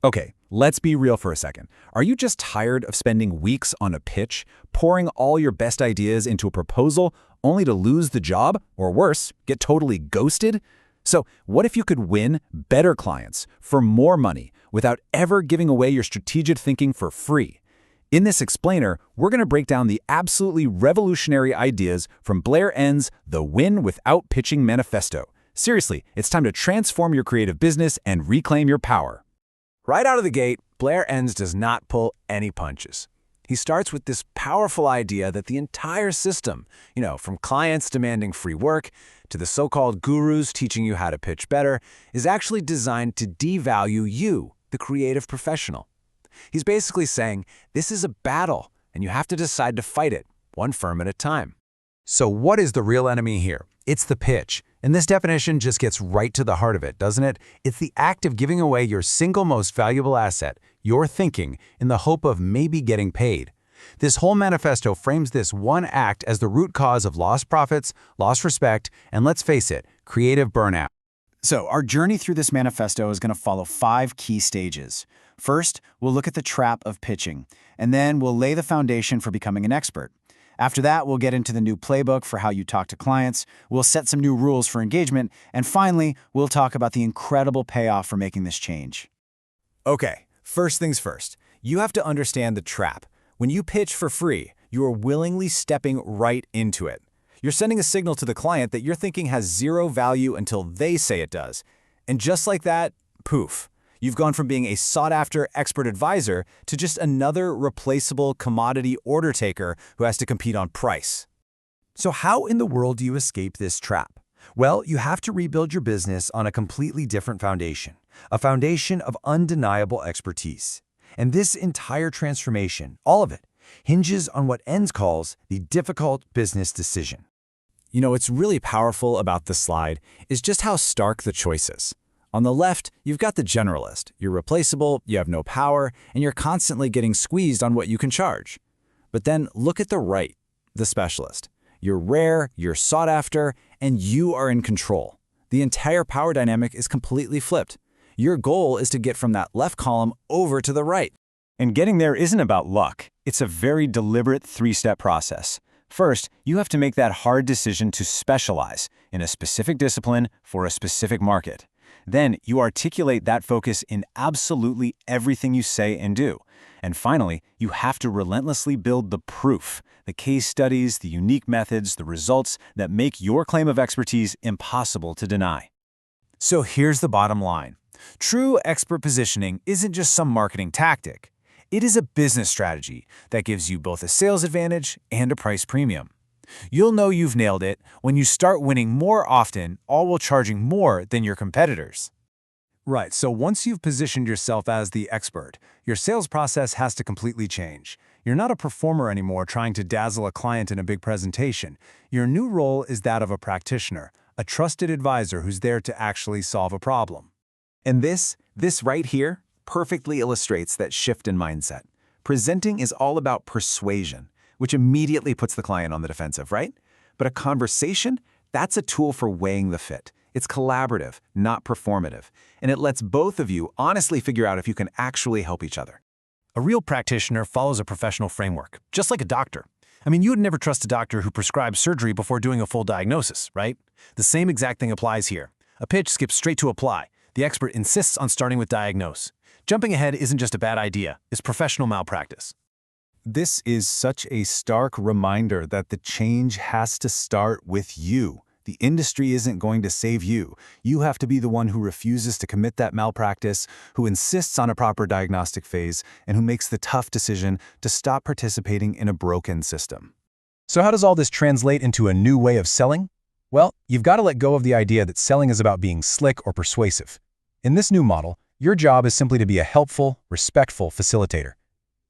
Okay, let's be real for a second. Are you just tired of spending weeks on a pitch, pouring all your best ideas into a proposal, only to lose the job, or worse, get totally ghosted? So, what if you could win better clients for more money without ever giving away your strategic thinking for free? In this explainer, we're going to break down the absolutely revolutionary ideas from Blair Enns' The Win Without Pitching Manifesto. Seriously, it's time to transform your creative business and reclaim your power. Right out of the gate, Blair Enns does not pull any punches. He starts with this powerful idea that the entire system, from clients demanding free work to the so-called gurus teaching you how to pitch better, is actually designed to devalue you, the creative professional. He's basically saying, this is a battle, and you have to decide to fight it, one firm at a time. So what is the real enemy here? It's the pitch. And this definition just gets right to the heart of it, doesn't it? It's the act of giving away your single most valuable asset, your thinking, in the hope of maybe getting paid. This whole manifesto frames this one act as the root cause of lost profits, lost respect, and let's face it, creative burnout. So our journey through this manifesto is going to follow 5 key stages. First, we'll look at the trap of pitching, and then we'll lay the foundation for becoming an expert. After that, we'll get into the new playbook for how you talk to clients, we'll set some new rules for engagement, and finally, we'll talk about the incredible payoff for making this change. Okay, first things first. You have to understand the trap. When you pitch for free, you are willingly stepping right into it. You're sending a signal to the client that your thinking has zero value until they say it does. And just like that, poof. You've gone from being a sought-after expert advisor to just another replaceable commodity order taker who has to compete on price. So how in the world do you escape this trap? Well, you have to rebuild your business on a completely different foundation, a foundation of undeniable expertise. And this entire transformation, all of it, hinges on what Enns calls the difficult business decision. What's really powerful about this slide is just how stark the choice is. On the left, you've got the generalist. You're replaceable, you have no power, and you're constantly getting squeezed on what you can charge. But then look at the right, the specialist. You're rare, you're sought after, and you are in control. The entire power dynamic is completely flipped. Your goal is to get from that left column over to the right. And getting there isn't about luck. It's a very deliberate 3-step process. First, you have to make that hard decision to specialize in a specific discipline for a specific market. Then you articulate that focus in absolutely everything you say and do. And finally, you have to relentlessly build the proof, the case studies, the unique methods, the results that make your claim of expertise impossible to deny. So here's the bottom line. True expert positioning isn't just some marketing tactic. It is a business strategy that gives you both a sales advantage and a price premium. You'll know you've nailed it when you start winning more often, all while charging more than your competitors. Right, so once you've positioned yourself as the expert, your sales process has to completely change. You're not a performer anymore trying to dazzle a client in a big presentation. Your new role is that of a practitioner, a trusted advisor who's there to actually solve a problem. And this right here perfectly illustrates that shift in mindset. Presenting is all about persuasion, which immediately puts the client on the defensive, right? But a conversation, that's a tool for weighing the fit. It's collaborative, not performative, and it lets both of you honestly figure out if you can actually help each other. A real practitioner follows a professional framework, just like a doctor. You would never trust a doctor who prescribes surgery before doing a full diagnosis, right? The same exact thing applies here. A pitch skips straight to apply. The expert insists on starting with diagnose. Jumping ahead isn't just a bad idea, it's professional malpractice. This is such a stark reminder that the change has to start with you. The industry isn't going to save you. You have to be the one who refuses to commit that malpractice, who insists on a proper diagnostic phase, and who makes the tough decision to stop participating in a broken system. So how does all this translate into a new way of selling? Well, you've got to let go of the idea that selling is about being slick or persuasive. In this new model, your job is simply to be a helpful, respectful facilitator.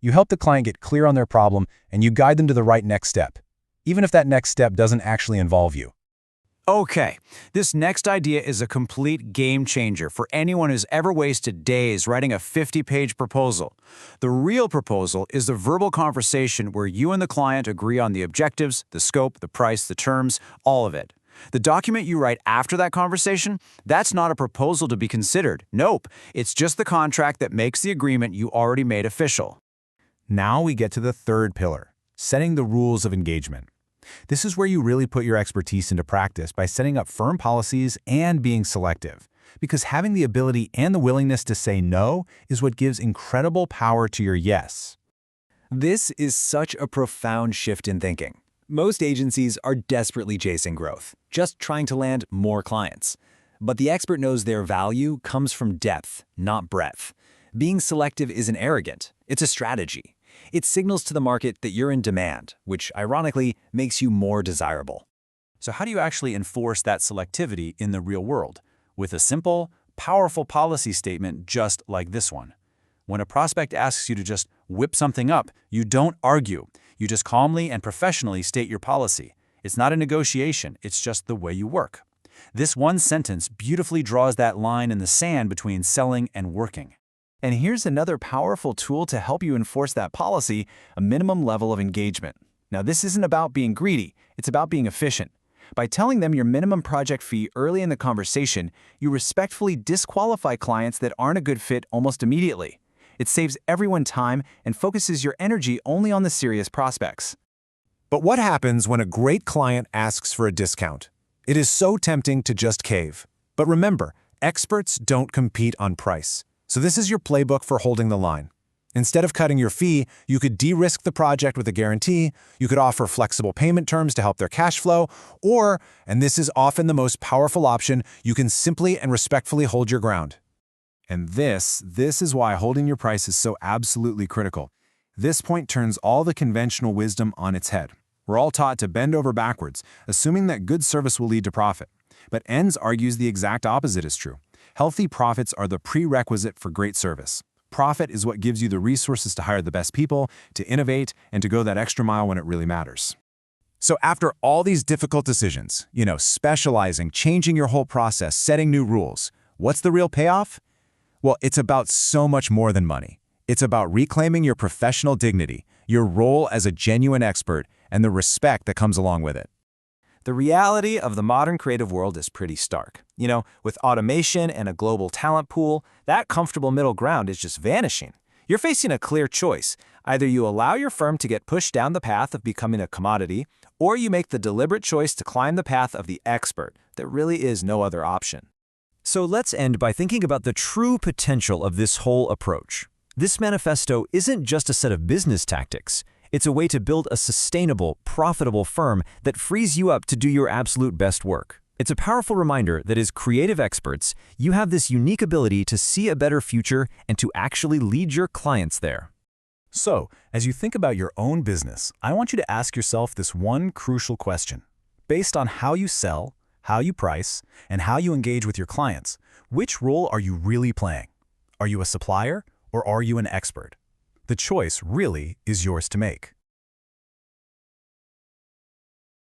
You help the client get clear on their problem, and you guide them to the right next step, even if that next step doesn't actually involve you. Okay, this next idea is a complete game changer for anyone who's ever wasted days writing a 50-page proposal. The real proposal is the verbal conversation where you and the client agree on the objectives, the scope, the price, the terms, all of it. The document you write after that conversation, that's not a proposal to be considered. Nope, it's just the contract that makes the agreement you already made official. Now we get to the third pillar, setting the rules of engagement. This is where you really put your expertise into practice by setting up firm policies and being selective. Because having the ability and the willingness to say no is what gives incredible power to your yes. This is such a profound shift in thinking. Most agencies are desperately chasing growth, just trying to land more clients. But the expert knows their value comes from depth, not breadth. Being selective isn't arrogant, it's a strategy. It signals to the market that you're in demand, which ironically makes you more desirable. So how do you actually enforce that selectivity in the real world? With a simple, powerful policy statement just like this one. When a prospect asks you to just whip something up, you don't argue. You just calmly and professionally state your policy. It's not a negotiation, it's just the way you work. This one sentence beautifully draws that line in the sand between selling and working. And here's another powerful tool to help you enforce that policy, a minimum level of engagement. Now, this isn't about being greedy, it's about being efficient. By telling them your minimum project fee early in the conversation, you respectfully disqualify clients that aren't a good fit almost immediately. It saves everyone time and focuses your energy only on the serious prospects. But what happens when a great client asks for a discount? It is so tempting to just cave. But remember, experts don't compete on price. So this is your playbook for holding the line. Instead of cutting your fee, you could de-risk the project with a guarantee, you could offer flexible payment terms to help their cash flow, or, and this is often the most powerful option, you can simply and respectfully hold your ground. And this is why holding your price is so absolutely critical. This point turns all the conventional wisdom on its head. We're all taught to bend over backwards, assuming that good service will lead to profit. But Enns argues the exact opposite is true. Healthy profits are the prerequisite for great service. Profit is what gives you the resources to hire the best people, to innovate, and to go that extra mile when it really matters. So after all these difficult decisions, specializing, changing your whole process, setting new rules, what's the real payoff? Well, it's about so much more than money. It's about reclaiming your professional dignity, your role as a genuine expert, and the respect that comes along with it. The reality of the modern creative world is pretty stark. With automation and a global talent pool, that comfortable middle ground is just vanishing. You're facing a clear choice. Either you allow your firm to get pushed down the path of becoming a commodity, or you make the deliberate choice to climb the path of the expert. There really is no other option. So let's end by thinking about the true potential of this whole approach. This manifesto isn't just a set of business tactics. It's a way to build a sustainable, profitable firm that frees you up to do your absolute best work. It's a powerful reminder that as creative experts, you have this unique ability to see a better future and to actually lead your clients there. So, as you think about your own business, I want you to ask yourself this one crucial question. Based on how you sell, how you price, and how you engage with your clients, which role are you really playing? Are you a supplier or are you an expert? The choice really is yours to make.